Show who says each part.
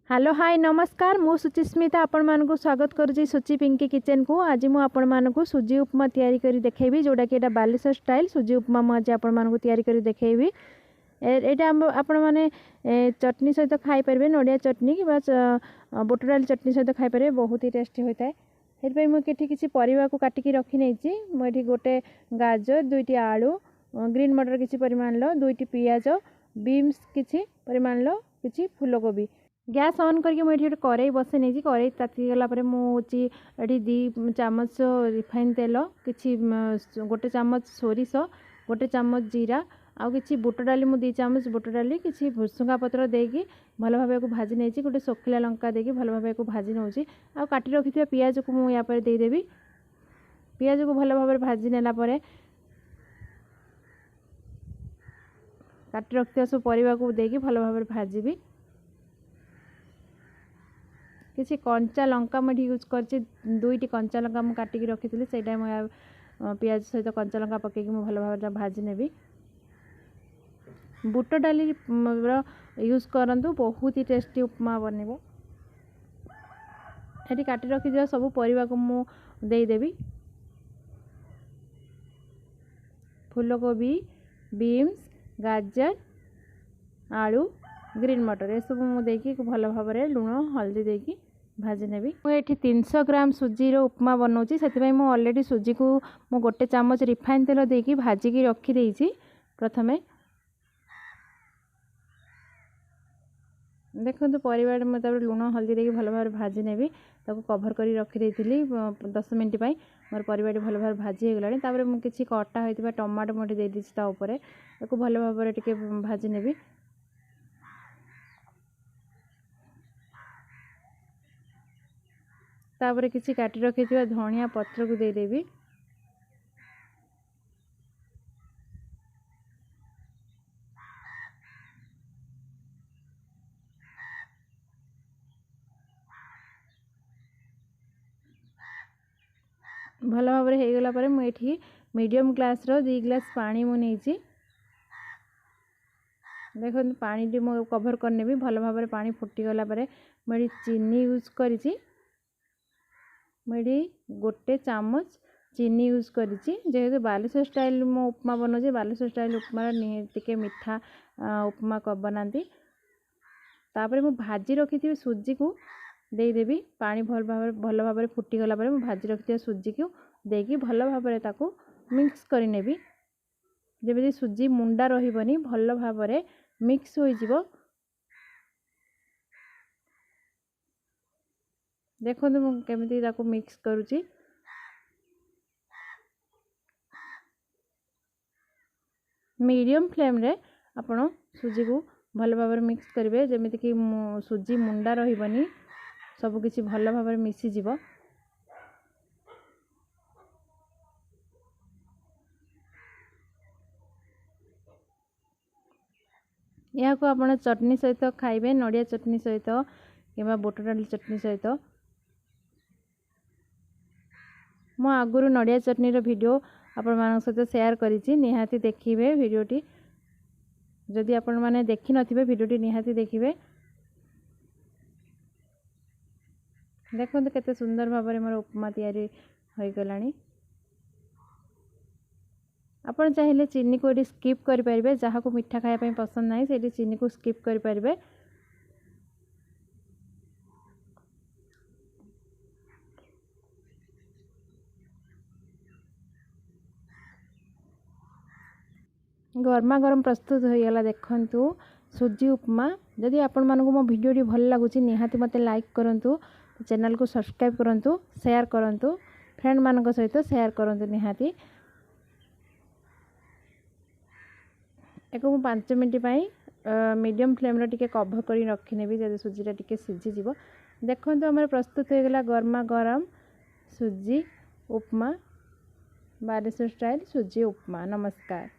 Speaker 1: Hello hi नमस्कार मु सुचिस्मिता आपण मानक स्वागत करुँची सुचि पिंकी किचन को। आज मु आपण मानक सुजी उपमा तैयारी करी देखेबी जोटा कि एटा बालेश्वर स्टाइल सुजी उपमा मु आज आपण मानक तैयारी करी देखेबी। एटा आपण माने चटनी सहित खाई परबे, नडिया चटनी कि बुट डाल चटनी सहित खाई परबे, बहुत ही टेस्टी होता है। हेतु मु केठी किछि परिवा को काटिकी रखी नेछि। मु एठी गोटे गाजर, दुईटी आलू, ग्रीन मटर किछि परिमाण लो, दुईटी पियाज, बीन्स किछि परिमाण लो, किछि फूलकोबी। गैस ऑन करके मुझे कड़ाई बसे नहीं, कड़ाई ताती गला मुझे ये 2 चामच रिफाइन तेल, कि गोटे चामच सोरिष, गोटे चामच जीरा आ कि बुट डाली, 2 चामच बुट डाली, कि भुसुंगा पत्र देकी भल भाव को भाजी नहीं, गोटे सुखिला लंका देकी भल भाव को भाजी नौ आ काटी रखि पियाज को मुझे या देदेवी। पियाज को भल भाव भाजी नेला काटी रखि सब परिवा को देकी भल भाव भाजी। किसी कंचा लंका मुझे यूज कर 2टी कंचा लंका मुझे काटिकी रखी थी, से पियाज सहित कंचा लंका पकईकि भल भाव भाजी नेबी। बुट डाली यूज करंतु, बहुत ही टेस्टी उपमा बनइबो। ये काटी रखी सब परिवा को मु देदेवी। फूलकोबी, बीन्स, गाजर, आलू, ग्रीन मटर ये सब मुझे भल भाव लुण हल्दी देकी भाजी नेबी। मुझे 300 ग्राम सुजी उपमा बनाऊँगी, से ऑलरेडी सुजी को मु गोटे चामच रिफाइन तेल देकी भाजिकी रखी देइछि। प्रथमे देखो परिवार में लुण हल्दी देकी भल भाव भाजी नेबी। ताको कभर करी रखी देइथिली 10 मिनट पई। मोर परिवार भल भाव भाजी हे गलानी। तापर मु किछि कटा होइतिबा टमाटो मोटे दे दिछि ता ऊपर, ताको भल भाव टिके भाजी नेबी। तापर किसी काटी रखी धनिया पत्र को देदेवी। भल भाव हो गला पर मुझे मीडियम ग्लास 2 ग्लास पानी मु नहीं। देखो पानी टी मु कभर करने भी भल भाव पानी फुटीगला मुझे चीनी यूज करी। मुझे गोटे चामच चीनी यूज करी। जेहेतु बालेश्वर स्टाइल मो उपमा बनाऊे, बालेश्वर स्टाइल उपमा टे मीठा उपमा बनाती। तापर मु भाजी रखी थी सुजी को देदेवी। पानी भल भाव फुटीगला भाजी रखी सुजी को देकी भल भाव मिक्स करनेबी। जब सुजी मुंडा रही भल भाव मिक्स हो। देखो केमिति मिक्स करुची। मीडियम फ्लेम रे आपण सुजी को भल भाव मिक्स करेंगे, जमीती कि सुजी मुंडा रही सबकि भल भाव मिसीज। या को आपण चटनी सहित खाइबे, नडिया चटनी सहित कि बुट डाली चटनी सहित। मु आगुरु नडिया चटनी रो वीडियो आपण मान सहित शेयर करिछि, निहाती देखिबे वीडियोटी। जदि आपण माने देखि नथिबे वीडियोटी निहाती देखिबे। देखो केते सुंदर भाव मोर उपमा तैयारी हो गलानी। आपण चाहिए चीनी को ये स्किप करें, जहाँ को मीठा खायापी पसंद ना से चीनी को स्किप करें। गरमा गरम प्रस्तुत हो गला। देखंतु सुजी उपमा। जदि आपण मानकु मो वीडियो भल लगुच निहाती मते लाइक करंतु, चैनल को सब्सक्राइब करंतु, शेयर करंतु, फ्रेंड मानक सहित शेयर करंतु निहाती। एक 5 मिनट मीडियम फ्लेम रे टिके कभर करी रखी नेबी, जदि सुजीटा टिके सिझी जीवो। देखंतु हमर प्रस्तुत हो गला गरमा गरम सुजी उपमा, बालेश्वर स्टाइल सुजी उपमा। नमस्कार।